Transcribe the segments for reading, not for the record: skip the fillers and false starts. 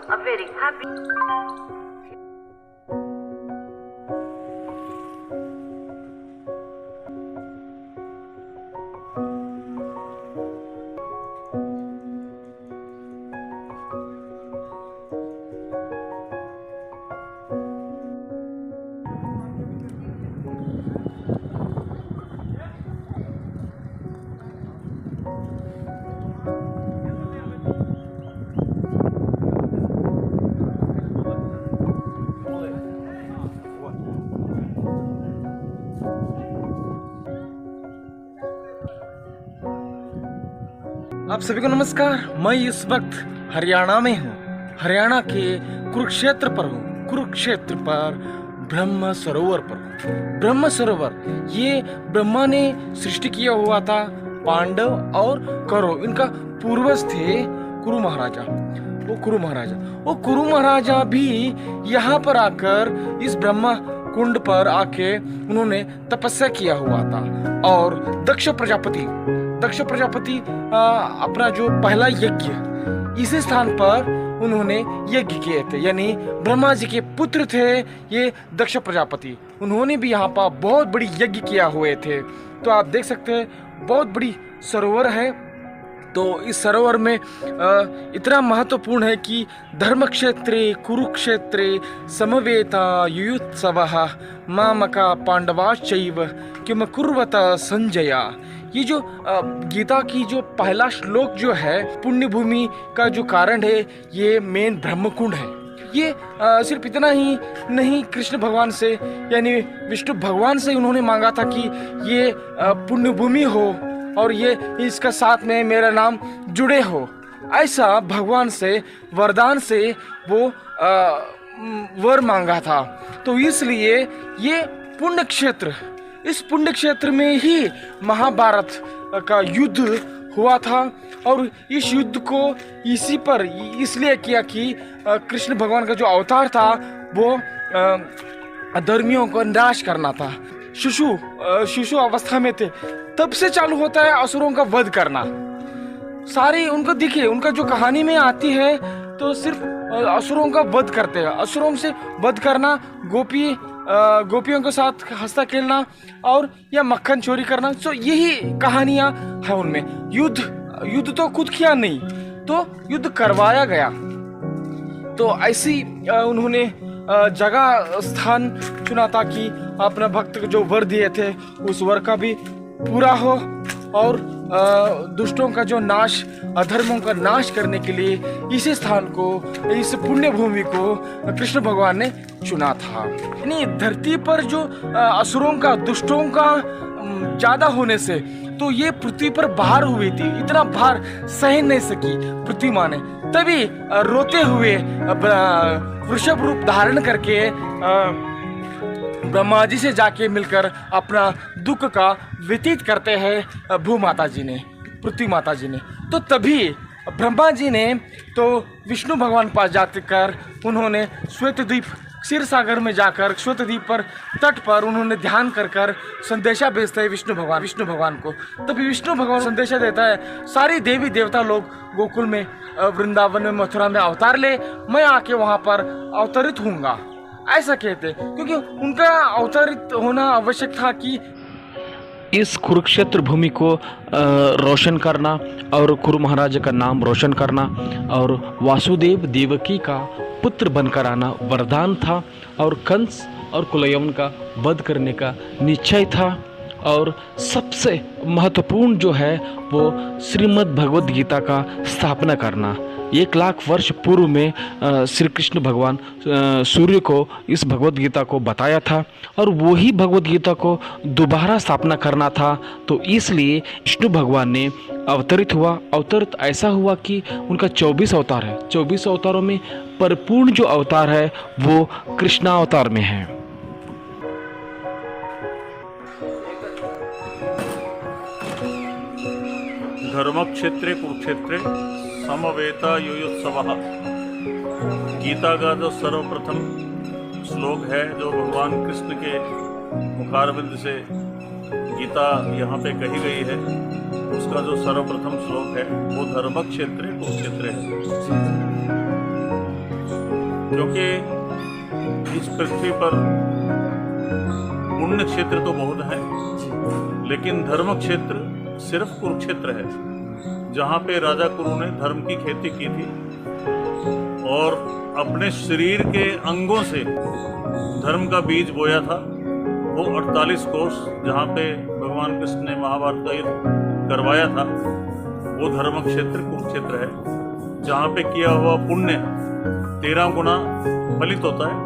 a very happy. आप सभी को नमस्कार। मैं इस वक्त हरियाणा में हूँ। हरियाणा के कुरुक्षेत्र पर हूँ। कुरुक्षेत्र पर ब्रह्म सरोवर पर हूँ। ब्रह्म सरोवर ये ब्रह्मा ने सृष्टि किया हुआ था। पांडव और कौरव इनका पूर्वज थे कुरु महाराजा। वो कुरु महाराजा भी यहाँ पर आकर इस ब्रह्मा कुंड पर आके उन्होंने तपस्या किया हुआ था। और दक्ष प्रजापति अपना जो पहला यज्ञ इसी स्थान पर उन्होंने यज्ञ किए थे, यानी ब्रह्मा जी के पुत्र थे ये दक्ष प्रजापति। उन्होंने भी यहाँ पर बहुत बड़ी यज्ञ किया हुए थे। तो आप देख सकते हैं बहुत बड़ी सरोवर है। तो इस सरोवर में इतना महत्वपूर्ण है कि धर्मक्षेत्रे कुरुक्षेत्रे समवेता युयुत्सवः मामका पांडवाश्चैव किम कुर्वत संजया। ये जो गीता की जो पहला श्लोक जो है, पुण्य भूमि का जो कारण है ये मेन ब्रह्मकुंड है। ये सिर्फ इतना ही नहीं, कृष्ण भगवान से यानी विष्णु भगवान से उन्होंने मांगा था कि ये पुण्य भूमि हो और ये इसका साथ में मेरा नाम जुड़े हो। ऐसा भगवान से वरदान से वो वर मांगा था। तो इसलिए ये पुण्य क्षेत्र, इस पुण्य क्षेत्र में ही महाभारत का युद्ध हुआ था। और इस युद्ध को इसी पर इसलिए किया कि कृष्ण भगवान का जो अवतार था वो अधर्मियों को नाश करना था। शिशु अवस्था में थे, तब से चालू होता है असुरों का वध करना। सारी उनको दिखे, उनका जो कहानी में आती है तो सिर्फ असुरों का वध करते हैं। असुरों से वध करना, गोपियों के साथ हंसता खेलना और या मक्खन चोरी करना, तो यही कहानियां है उनमें। युद्ध तो खुद किया नहीं, तो युद्ध करवाया गया। तो ऐसी उन्होंने जगह स्थान चुना था कि अपने भक्त को जो वर दिए थे उस वर का भी पूरा हो और दुष्टों का जो नाश, अधर्मों का नाश करने के लिए इसी स्थान को, इस पुण्य भूमि को कृष्ण भगवान ने चुना था। यानी धरती पर जो असुरों का, दुष्टों का ज्यादा होने से तो ये पृथ्वी पर भार हुई थी। इतना भार सह नहीं सकी पृथ्वी माँ ने, तभी रोते हुए वृषभ रूप धारण करके ब्रह्मा जी से जाके मिलकर अपना दुख का व्यतीत करते हैं भू माता जी ने, पृथ्वी माता जी ने। तो तभी ब्रह्मा जी ने तो विष्णु भगवान पास जाकर उन्होंने श्वेत द्वीप, क्षीर सागर में जाकर श्वेत द्वीप पर तट पर उन्होंने ध्यान कर संदेशा भेजते हैं विष्णु भगवान को। तभी विष्णु भगवान संदेशा देता है, सारी देवी देवता लोग गोकुल में, वृंदावन में, मथुरा में अवतार ले, मैं आके वहाँ पर अवतरित होऊंगा। ऐसा कहते, क्योंकि उनका अवतरित होना आवश्यक था कि इस कुरुक्षेत्र भूमि को रोशन करना और कुरु महाराज का नाम रोशन करना और वासुदेव देवकी का पुत्र बनकर आना वरदान था। और कंस और कुलयवन का वध करने का निश्चय था। और सबसे महत्वपूर्ण जो है वो श्रीमद् भगवद गीता का स्थापना करना। 1 लाख वर्ष पूर्व में श्री कृष्ण भगवान सूर्य को इस भगवद गीता को बताया था और वही भगवद गीता को दोबारा स्थापना करना था। तो इसलिए विष्णु भगवान ने अवतरित ऐसा हुआ कि उनका 24 अवतार है। 24 अवतारों में परिपूर्ण जो अवतार है वो कृष्णावतार में है। धर्मक्षेत्रे कुरुक्षेत्रे समवेता युयुत्सवः। गीता का जो सर्वप्रथम श्लोक है, जो भगवान कृष्ण के मुखारविंद से गीता यहाँ पे कही गई है, उसका जो सर्वप्रथम श्लोक है वो धर्मक्षेत्रे कुरुक्षेत्रे है। क्योंकि इस पृथ्वी पर पुण्य क्षेत्र तो बहुत है, लेकिन धर्म क्षेत्र सिर्फ कुरुक्षेत्र है, जहाँ पे राजा कुरु ने धर्म की खेती की थी और अपने शरीर के अंगों से धर्म का बीज बोया था। वो 48 कोस जहाँ पे भगवान कृष्ण ने महाभारत का युद्ध करवाया था, वो धर्म क्षेत्र कुरुक्षेत्र है, जहाँ पे किया हुआ पुण्य 13 गुना फलित होता है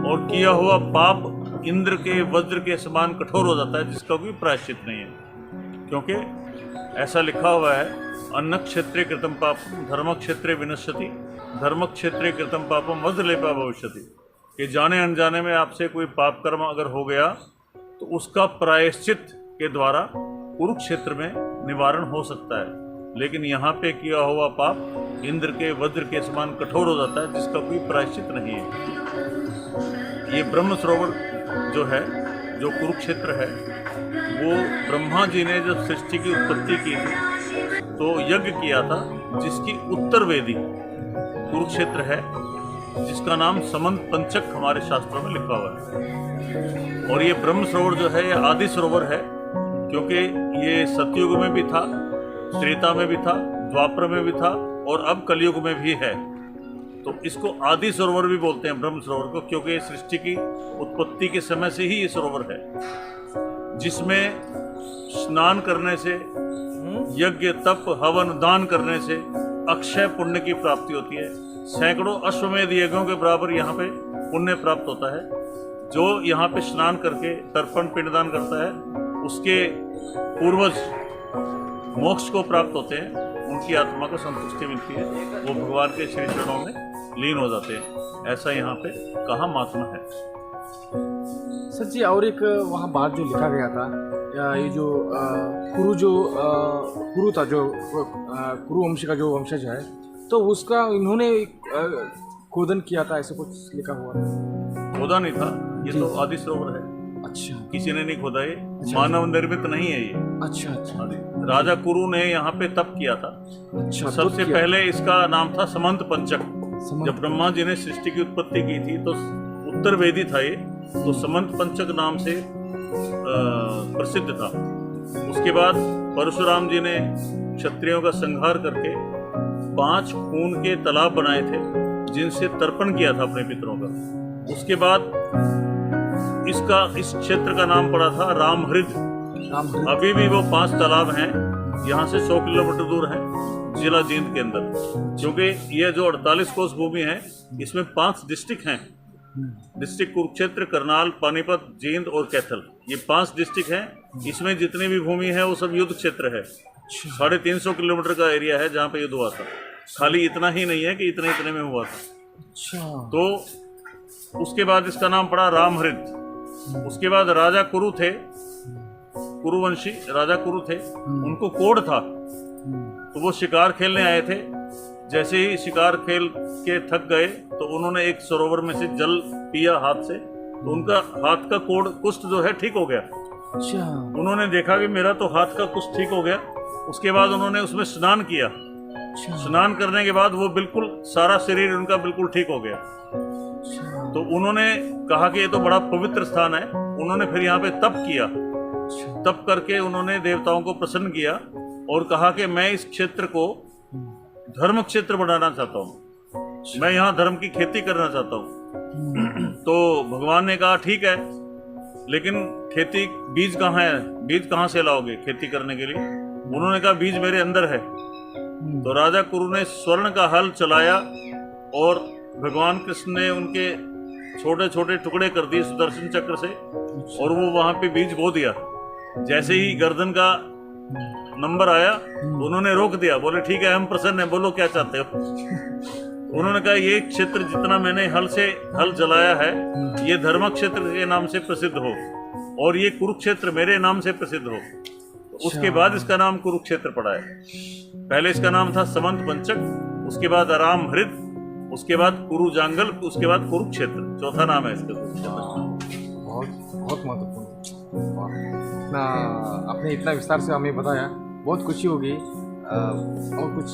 और किया हुआ पाप इंद्र के वज्र के समान कठोर हो जाता है, जिसका कोई प्रायश्चित नहीं है। क्योंकि ऐसा लिखा हुआ है, अन्न क्षेत्रे कृतम पापम धर्म क्षेत्रे विनश्यति, धर्म क्षेत्रे कृतम पापम वज्रलेपा भविष्यति। कि जाने अनजाने में आपसे कोई पाप कर्म अगर हो गया तो उसका प्रायश्चित के द्वारा कुरुक्षेत्र में निवारण हो सकता है, लेकिन यहाँ पे किया हुआ पाप इंद्र के वज्र के समान कठोर हो जाता है, जिसका कोई प्रायश्चित नहीं है। ये ब्रह्म सरोवर जो है, जो कुरुक्षेत्र है, वो ब्रह्मा जी ने जब सृष्टि की उत्पत्ति की थी तो यज्ञ किया था, जिसकी उत्तर वेदी कुरुक्षेत्र है, जिसका नाम समंत पंचक हमारे शास्त्रों में लिखा हुआ है। और ये ब्रह्म सरोवर जो है, ये आदि सरोवर है, क्योंकि ये सतयुग में भी था, त्रेता में भी था, द्वापर में भी था और अब कलयुग में भी है। तो इसको आदि सरोवर भी बोलते हैं ब्रह्म सरोवर को, क्योंकि सृष्टि की उत्पत्ति के समय से ही ये सरोवर है, जिसमें स्नान करने से, यज्ञ तप हवन दान करने से अक्षय पुण्य की प्राप्ति होती है। सैकड़ों अश्वमेध यज्ञों के बराबर यहाँ पे पुण्य प्राप्त होता है। जो यहाँ पे स्नान करके तर्पण पिंडदान करता है, उसके पूर्वज मोक्ष को प्राप्त होते हैं, उनकी आत्मा को संतुष्टि मिलती है, वो भगवान के श्री चरणों में लीन हो जाते हैं। ऐसा यहाँ पे कहा महात्मा है। सर जी, और एक वहाँ बात जो लिखा गया था, ये जो कुरु था, जो कुरु वंश का जो वंशज है, तो उसका इन्होंने खोदन किया था, ऐसा कुछ लिखा हुआ था। खोदा नहीं था, ये तो आदि सरोवर है। अच्छा, किसी ने नहीं खोदा, ये मानव निर्मित नहीं है ये। अच्छा अच्छा, राजा कुरु ने यहाँ पे तप किया था। अच्छा, सबसे पहले इसका नाम था समंत पंचक। जब ब्रह्मा जी ने सृष्टि की उत्पत्ति की थी तो उत्तर वेदी था ये, तो समंत पंचक नाम से प्रसिद्ध था। उसके बाद परशुराम जी ने क्षत्रियों का संहार करके 5 खून के तालाब बनाए थे, जिनसे तर्पण किया था अपने पितरों का। उसके बाद इस क्षेत्र का नाम पड़ा था रामहृद। अभी भी वो 5 तालाब हैं, यहाँ से 100 किलोमीटर दूर है, जिला जींद के अंदर। क्योंकि ये जो 48 कोस भूमि है, इसमें 5 डिस्ट्रिक्ट हैं। डिस्ट्रिक्ट कुरुक्षेत्र, करनाल, पानीपत, जींद और कैथल, ये 5 डिस्ट्रिक्ट हैं। इसमें जितनी भी भूमि है वो सब युद्ध क्षेत्र है। 350 किलोमीटर का एरिया है जहाँ पे युद्ध हुआ था। खाली इतना ही नहीं है कि इतने में हुआ था। तो उसके बाद इसका नाम पड़ा रामहृद। उसके बाद राजा कुरु थे, कुरुवंशी राजा कुरु थे, उनको कोढ़ था, तो वो शिकार खेलने आए थे। जैसे ही शिकार खेल के थक गए तो उन्होंने एक सरोवर में से जल पिया हाथ से, तो उनका हाथ का कोढ़ कुष्ठ जो है ठीक हो गया। अच्छा, उन्होंने देखा कि मेरा तो हाथ का कुष्ठ ठीक हो गया। उसके बाद उन्होंने उसमें स्नान किया। स्नान करने के बाद वो बिल्कुल सारा शरीर उनका बिल्कुल ठीक हो गया। तो उन्होंने कहा कि ये तो बड़ा पवित्र स्थान है। उन्होंने फिर यहाँ पे तप किया। तप करके उन्होंने देवताओं को प्रसन्न किया और कहा कि मैं इस क्षेत्र को धर्म क्षेत्र बनाना चाहता हूँ, मैं यहाँ धर्म की खेती करना चाहता हूँ। तो भगवान ने कहा ठीक है, लेकिन खेती बीज कहाँ है, बीज कहाँ से लाओगे खेती करने के लिए? उन्होंने कहा बीज मेरे अंदर है। तो राजा कुरु ने स्वर्ण का हल चलाया और भगवान कृष्ण ने उनके छोटे छोटे टुकड़े कर दिए सुदर्शन चक्र से, और वो वहां पे बीज बो दिया। जैसे ही गर्दन का नंबर आया उन्होंने रोक दिया, बोले ठीक है हम प्रसन्न हैं, बोलो क्या चाहते हो। उन्होंने कहा ये क्षेत्र जितना मैंने हल जलाया है, ये धर्म क्षेत्र के नाम से प्रसिद्ध हो और ये कुरुक्षेत्र मेरे नाम से प्रसिद्ध हो। उसके बाद इसका नाम कुरुक्षेत्र पड़ा है। पहले इसका नाम था समंत पंचक, उसके बाद रामहृद, उसके बाद कुरु जांगल, उसके बाद कुरुक्षेत्र, चौथा नाम है इसका कुरुक्षेत्र। बहुत महत्वपूर्ण। आपने इतना विस्तार से हमें बताया, बहुत खुशी होगी। और कुछ